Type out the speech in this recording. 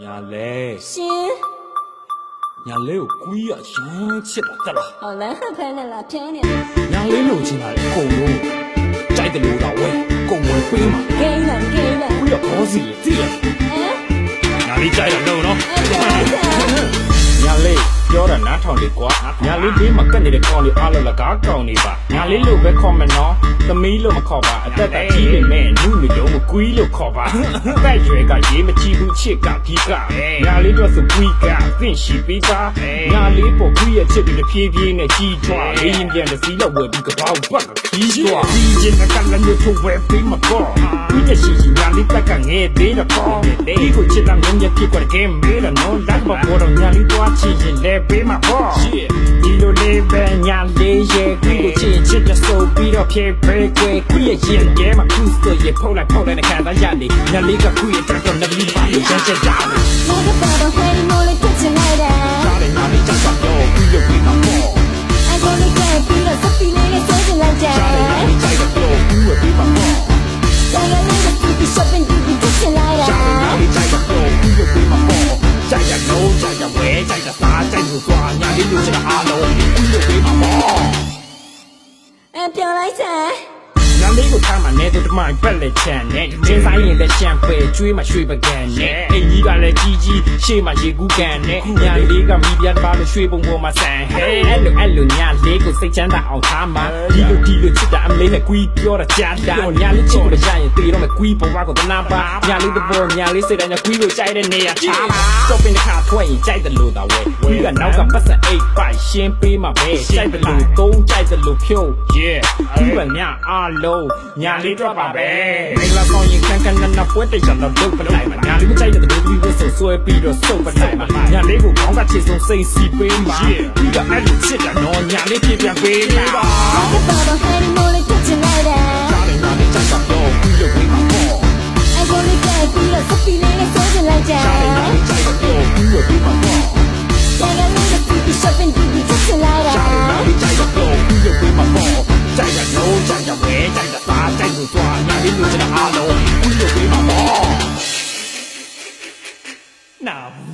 ညာလဲရှင်ညာလေးကိုကွီးရရမ်းချစ်တာတက်လား ဟောလမ်းဖမ်းနေလားဖြန်းနေ ညာလေးလို့ချင်တာလေအကုန်လုံးကြိုက်တယ်လို့တော့ဝဲကုန်ဝဲပေးမှာ ဂိမ်းလားဂိမ်းလား ကွီးရဘောစီလေသိရ ဟမ် ညာလေးကြိုက်တယ်လို့နော် အဲ့ဒါ ညာလေးပြောတာနားထောင်လေကွာညာလေးဘေးမှာကတ်နေတဲ့ကောင်လေးအားလုံးလကားကောင်နေပါညာလေးလို့ပဲခေါ်မယ်နော်သမီးလို့မခေါ်ပါအသက်ကကြီးနေမဲ့နုနေတော့မကွီးလို့ခေါ်ပါအသက်ရွယ်ကရေးမကြည့်ဘူးချစ်ကဒီကညာလေးတော့ဆိုကွီးကသင့်ရှိပေးသားညာလေးပေါ်ကွီးရဲ့ချစ်ပြီးတစ်ဖြည်းဖြည်းနဲ့ကြီးထွားလေးရင်ပြန်တစ်စီးလောက်ဝယ်ပြီးကပောက်ပတ်ကြီးထွားပြီးရင်ကလည်းမျိုးထုတ်ဝဲပေးမှာပေါ့ကွီးတဲ့ရှိညာလေးတက်ကငဲသေးတော့ပေါ့ဒီကိုချစ်တာမြင်ရဖြစ်ကွာကဲမေးတော့နော်လက်ပေါ်တော့ညာလေးတော့ချစ်ရင်လဲပေးမှာပေါ့ဒီလိုလေးပဲညာလေးရဲ့ကွီးကိုချစ်ချစ်တဲ့ဆိုပြီးတော့ဖြည်းဖြည်းကွယ်ကွီးရဲ့ရင်ထဲမှာခုစရဖုတ်လိုက်နဲ့ခံစားရတယ်ညာလေးကကွီးရဲ့တော့နဗလီပါလို့ချမ်းချက်ကြတယ် လာတော့ဟဲဒီမိုလေးဖြစ်ချင်လိုက်တာ ကြားတယ်ညာလေးကြောက်ကြောက်တော့ကွီးရဲ့ကွီးမှာပေါ့ အကိုလေးကပြီးတော့စပီလေးနဲ့ဆွဲချင်လိုက်တာ ကြားတယ်ညာလေးကြိုက်တော့ကွီးရဲ့ကွီးမှာပေါ့ လာရလေးကပြီး shopping ပြီးဖြစ်ချင်လိုက်တာ ကြားတယ်ညာလေးကြိုက်တော့ကွီးရဲ့ကွီးမှာပေါ့ကြိုက်ရတော့ကြိုက်ရဝဲကြိုက်တာစားကြိုက်လို့သွားညာလေးလို့ချင်တာအားလုံးကွီးရဲ့ကွီးမှာပေါ့ ပြောလိုက်စမ်း ညာလေးကိုထားမှနဲ့တော့တမိုင်ပက်လက်ချန်နဲ့ကျင်းဆိုင်ရင်လက်ချန်ပဲကျွေးမှရွှေပကံနဲ့အိမ်ကြီးကလည်းကြီးကြီးရှေ့မှာရေကူးကန်နဲ့ညာလေးကမိပြတ်ပါလို့ရွှေပုံပေါ်မှာဆန်ဟဲအဲ့လိုညာလေးကိုစိတ်ချမ်းသာအောင်ထားမှဒီလိုချစ်တာအမလေးနဲ့ကွီးပြောတာကြားတာညာလေးချစ်လို့ကြားရင်တေတော့မကွီးပေါ်ကိုတနာပါညာလေးတဘောညာလေးစိတ်တိုင်းကွီးကိုကြိုက်တဲ့နေရာထားပါတော့ပင်တစ်ခါထွက်ရင်ကြိုက်တယ်လို့သာဝဲကွီးကနောက်ကပတ်စံအိတ်ပိုက်ရှင်းပေးမှာပဲကြိုက်တယ်လို့သုံးကြိုက်တယ်လို့ဖြုတ် yeah ဒီကညာအားလုံးညာလေးတော့ပါပဲမင်္ဂလာဆောင်ရင်ကန်နပွဲတိတ်ဆောင်တော့ဒုတ်ပလိုက်ပါညာလေးမကြိုက်တဲ့ဒုတ်ပြီးဝတ်ဆိုဆွဲပြီးတော့စုပ်ပလိုက်ပါညာလေးကိုခေါင်းကချစ်ဆုံးစိတ်စီပေးပါဒီကအဲ့လိုချစ်တာတော့ညာလေးပြပြပေးပါ လာတော့ဟဲဒီမိုလေးဖြစ်ချင်လိုက်တာ ကြားတယ်ညာလေးကြိုက်တော့ပြီးလို့ပေးပါပေါ့ အကိုလေးကပြီးတော့စပီလေးနဲ့ဆွဲချင်လိုက်တာ ကြားတယ်ညာလေးကြိုက်တော့ပြီးလို့ပေးပါပေါ့ လာရလေးကပြီး shopping ပြီးဖြစ်ချင်လိုက်တာ ကြားတယ်ညာလေးကြိုက်တော့ပြီးလို့ပေးပါပေါ့ကြိုက်ရတော့ကြိုက်ရဝဲကြိုက်တာစားကြိုက်လို့သွားညာလေးလို့ချင်တာအားလုံးပြီးလို့ပေးပါပေါ့ Now